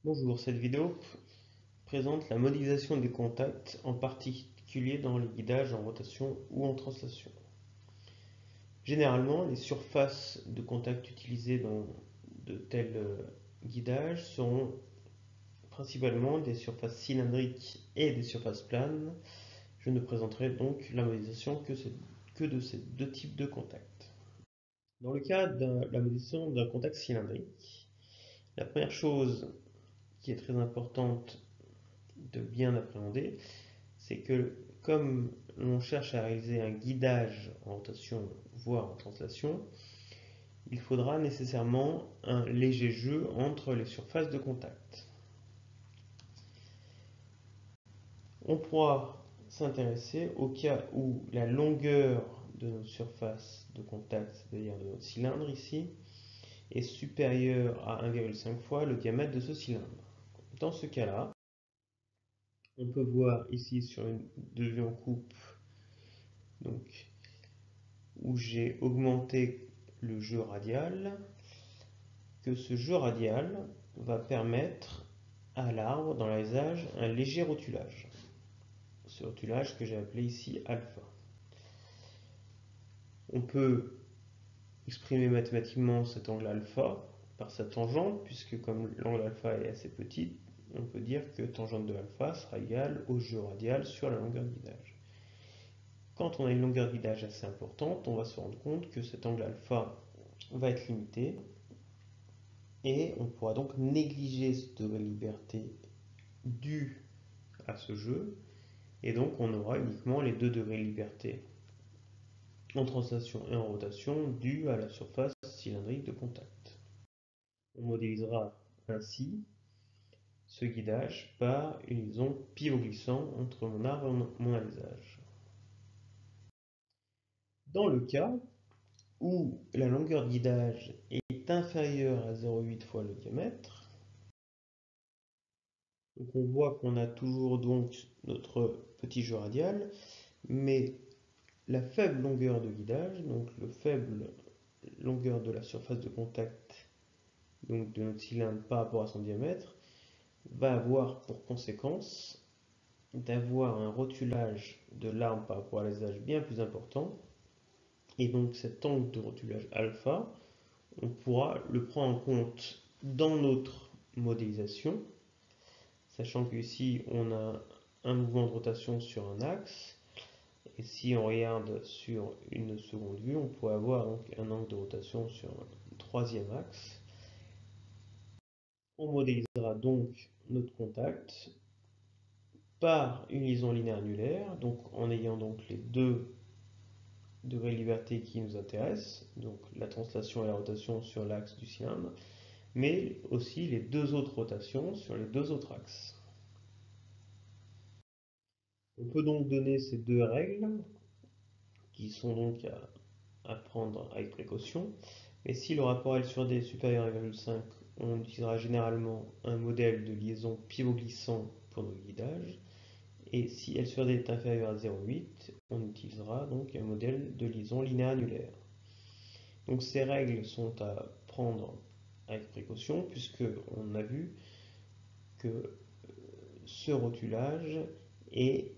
Bonjour, cette vidéo présente la modélisation des contacts, en particulier dans les guidages en rotation ou en translation. Généralement, les surfaces de contact utilisées dans de tels guidages seront principalement des surfaces cylindriques et des surfaces planes. Je ne présenterai donc la modélisation que de ces deux types de contacts. Dans le cas de la modélisation d'un contact cylindrique, la première chose qui est très importante de bien appréhender, c'est que comme l'on cherche à réaliser un guidage en rotation, voire en translation, il faudra nécessairement un léger jeu entre les surfaces de contact. On pourra s'intéresser au cas où la longueur de notre surface de contact, c'est-à-dire de notre cylindre ici, est supérieure à 1,5 fois le diamètre de ce cylindre. Dans ce cas-là, on peut voir ici sur une vue en coupe, donc où j'ai augmenté le jeu radial, que ce jeu radial va permettre à l'arbre dans l'alésage un léger rotulage. Ce rotulage que j'ai appelé ici alpha. On peut exprimer mathématiquement cet angle alpha par sa tangente, puisque comme l'angle alpha est assez petit, on peut dire que tangente de alpha sera égale au jeu radial sur la longueur de guidage. Quand on a une longueur de guidage assez importante, on va se rendre compte que cet angle alpha va être limité et on pourra donc négliger ce degré de liberté dû à ce jeu, et donc on aura uniquement les 2 degrés de liberté en translation et en rotation dus à la surface cylindrique de contact. On modélisera ainsi ce guidage par une liaison pivot-glissant entre mon arbre et mon alésage. Dans le cas où la longueur de guidage est inférieure à 0,8 fois le diamètre, donc on voit qu'on a toujours donc notre petit jeu radial, mais la faible longueur de guidage, donc le faible longueur de la surface de contact donc de notre cylindre par rapport à son diamètre, va avoir pour conséquence d'avoir un rotulage de l'arbre par rapport à l'alésage bien plus important. Et donc cet angle de rotulage alpha, on pourra le prendre en compte dans notre modélisation, sachant qu'ici on a un mouvement de rotation sur un axe. Et si on regarde sur une seconde vue, on pourrait avoir donc un angle de rotation sur un troisième axe. On modélisera donc notre contact par une liaison linéaire annulaire, donc en ayant donc les 2 degrés de liberté qui nous intéressent, donc la translation et la rotation sur l'axe du cylindre, mais aussi les 2 autres rotations sur les 2 autres axes. On peut donc donner ces 2 règles qui sont donc à prendre avec précaution. Mais si le rapport L sur D est supérieur à 1,5, on utilisera généralement un modèle de liaison pivot-glissant pour nos guidages. Et si L sur D est inférieur à 0,8, on utilisera donc un modèle de liaison linéaire annulaire. Donc ces règles sont à prendre avec précaution, puisque on a vu que ce rotulage est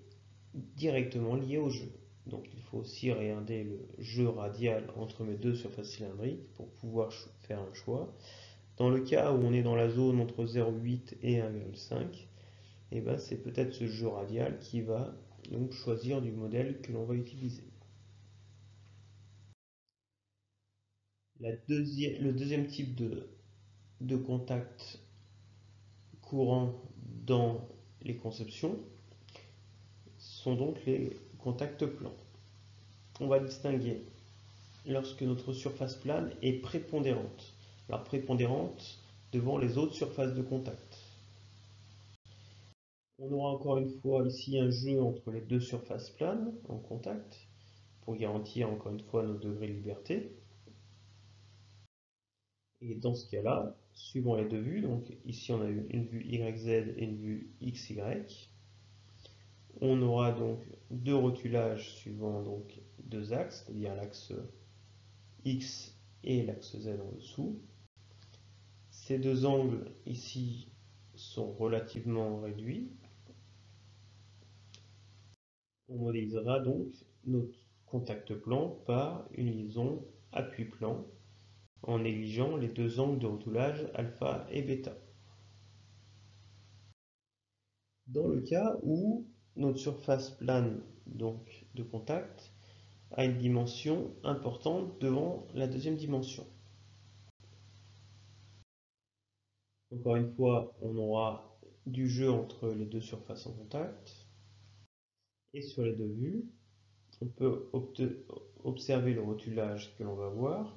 directement lié au jeu. Donc il faut aussi regarder le jeu radial entre mes 2 surfaces cylindriques pour pouvoir faire un choix. Dans le cas où on est dans la zone entre 0,8 et 1,5, et ben c'est peut-être ce jeu radial qui va donc choisir du modèle que l'on va utiliser. Le deuxième type de contact courant dans les conceptions sont donc les contacts plans. On va distinguer lorsque notre surface plane est prépondérante. Alors prépondérante devant les autres surfaces de contact. On aura encore une fois ici un jeu entre les 2 surfaces planes en contact pour garantir encore une fois nos degrés de liberté. Et dans ce cas-là, suivant les 2 vues, donc ici on a une vue YZ et une vue XY, on aura donc 2 rotulages suivant donc 2 axes, c'est-à-dire l'axe X et l'axe Z en dessous. Ces 2 angles ici sont relativement réduits, on modélisera donc notre contact plan par une liaison appui-plan en négligeant les deux angles de retoulage alpha et bêta. Dans le cas où notre surface plane donc de contact a une dimension importante devant la deuxième dimension. Encore une fois, on aura du jeu entre les deux surfaces en contact. Et sur les deux vues, on peut observer le rotulage que l'on va voir,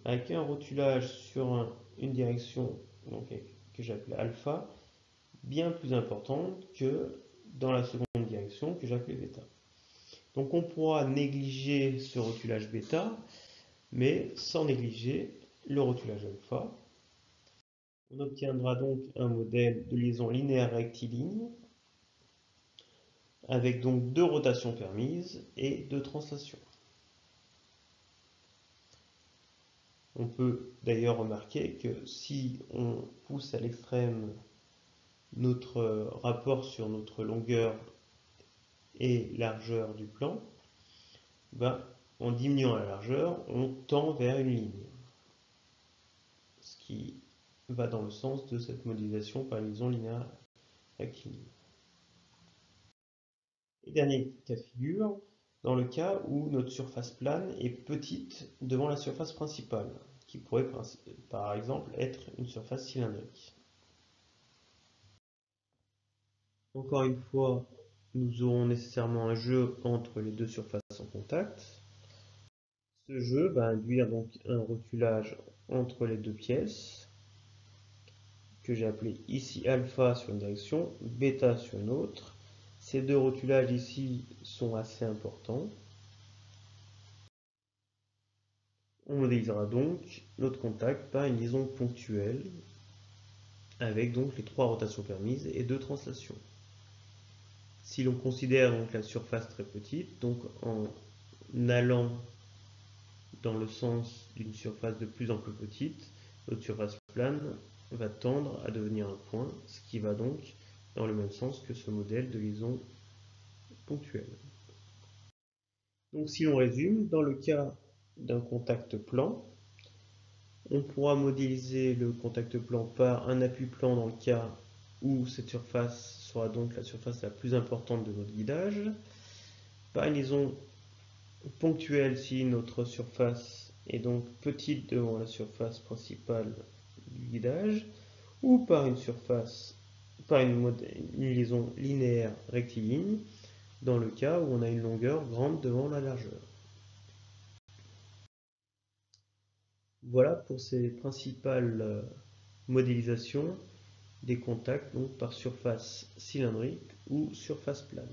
avec un rotulage sur une direction donc, que j'appelais alpha, bien plus importante que dans la seconde direction que j'appelais bêta. Donc on pourra négliger ce rotulage bêta, mais sans négliger le rotulage alpha. On obtiendra donc un modèle de liaison linéaire rectiligne avec donc deux rotations permises et deux translations. On peut d'ailleurs remarquer que si on pousse à l'extrême notre rapport sur notre longueur et largeur du plan, en diminuant la largeur, on tend vers une ligne. Ce qui va dans le sens de cette modélisation par liaison linéaire rectiligne. Et dernier cas de figure, dans le cas où notre surface plane est petite devant la surface principale, qui pourrait par exemple être une surface cylindrique. Encore une fois, nous aurons nécessairement un jeu entre les deux surfaces en contact. Ce jeu va induire donc un rotulage entre les deux pièces, que j'ai appelé ici alpha sur une direction, bêta sur une autre. Ces deux rotulages ici sont assez importants. On modélisera donc notre contact par une liaison ponctuelle, avec donc les trois rotations permises et deux translations. Si l'on considère donc la surface très petite, donc en allant dans le sens d'une surface de plus en plus petite, notre surface plane va tendre à devenir un point, ce qui va donc dans le même sens que ce modèle de liaison ponctuelle. Donc si l'on résume, dans le cas d'un contact plan, on pourra modéliser le contact plan par un appui plan dans le cas où cette surface sera donc la surface la plus importante de notre guidage, par une liaison ponctuelle si notre surface est donc petite devant la surface principale du guidage, ou par une liaison linéaire rectiligne dans le cas où on a une longueur grande devant la largeur. Voilà pour ces principales modélisations des contacts donc par surface cylindrique ou surface plane.